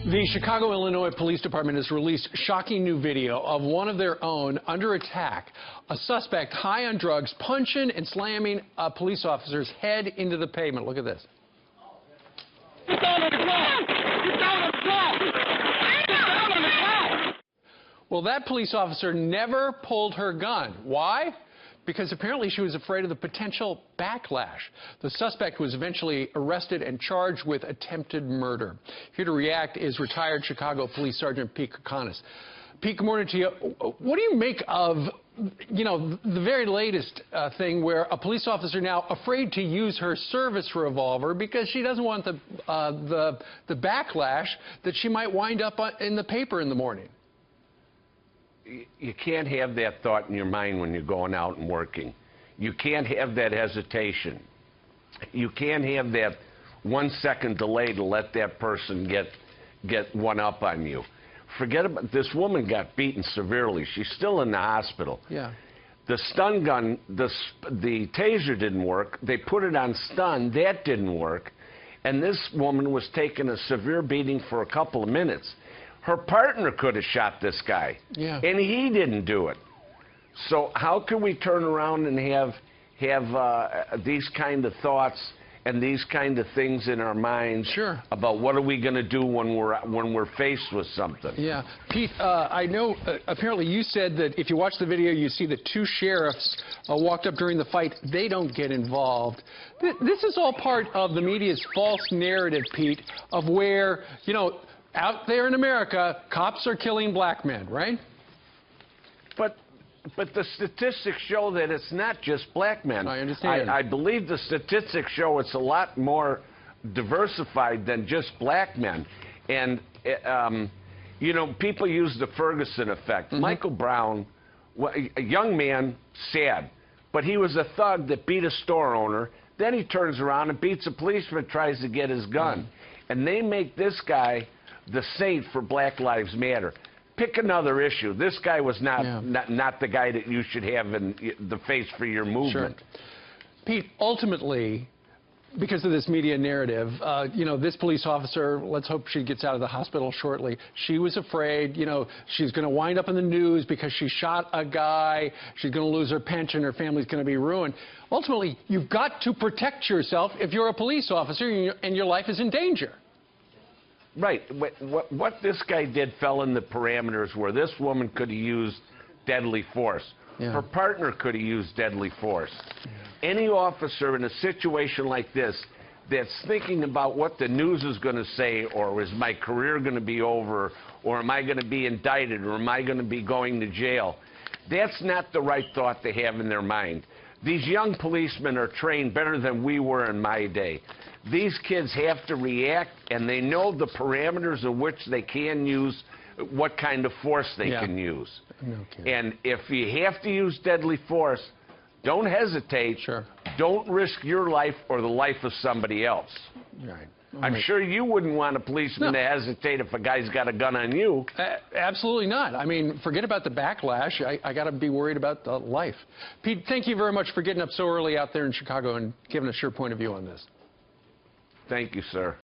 The Chicago, Illinois Police Department has released shocking new video of one of their own under attack. A suspect high on drugs punching and slamming a police officer's head into the pavement. Look at this. Get down on the ground! Get down on the ground! Get down on the ground! Well, that police officer never pulled her gun. Why? Because apparently she was afraid of the potential backlash. The suspect was eventually arrested and charged with attempted murder. Here to react is retired Chicago Police Sergeant Pete Koconis. Pete, good morning to you. What do you make of, the very latest thing where a police officer now afraid to use her service revolver because she doesn't want the backlash that she might wind up in the paper in the morning? You can't have that thought in your mind when you're going out and working. You can't have that hesitation. You can't have that 1 second delay to let that person get one up on you. Forget about this woman got beaten severely. She's still in the hospital. Yeah. The stun gun, the taser didn't work. They put it on stun. That didn't work. And this woman was taking a severe beating for a couple of minutes. Her partner could have shot this guy, yeah, and he didn't do it. So how can we turn around and have these kind of thoughts and these kind of things in our minds sure, about what are we going to do when we're faced with something? Yeah, Pete, I know apparently you said that if you watch the video, you see the two sheriffs walked up during the fight. They don't get involved. This is all part of the media's false narrative, Pete, of where out there in America, cops are killing black men, right? But the statistics show that it's not just black men. I understand. I believe the statistics show it's a lot more diversified than just black men. And, people use the Ferguson effect. Mm-hmm. Michael Brown, a young man, sad, but he was a thug that beat a store owner. Then he turns around and beats a policeman, tries to get his gun. Mm-hmm. And they make this guy the saint for Black Lives Matter. Pick another issue. This guy was not the guy that you should have in the face for your movement. Sure. Pete, ultimately, because of this media narrative, this police officer, let's hope she gets out of the hospital shortly. She was afraid, she's going to wind up in the news because she shot a guy. She's going to lose her pension. Her family's going to be ruined. Ultimately, you've got to protect yourself if you're a police officer and your life is in danger. Right. What this guy did fell in the parameters where this woman could have used deadly force. Yeah. Her partner could have used deadly force. Yeah. Any officer in a situation like this that's thinking about what the news is going to say, or is my career going to be over, or am I going to be indicted, or am I going to be going to jail, that's not the right thought to have in their mind. These young policemen are trained better than we were in my day. These kids have to react, and they know the parameters in which they can use, what kind of force they can use. Okay. And if you have to use deadly force, don't hesitate. Sure. Don't risk your life or the life of somebody else. Right. I'm sure you wouldn't want a policeman to hesitate if a guy's got a gun on you. Absolutely not. I mean, forget about the backlash. I got to be worried about the life. Pete, thank you very much for getting up so early out there in Chicago and giving us your point of view on this. Thank you, sir.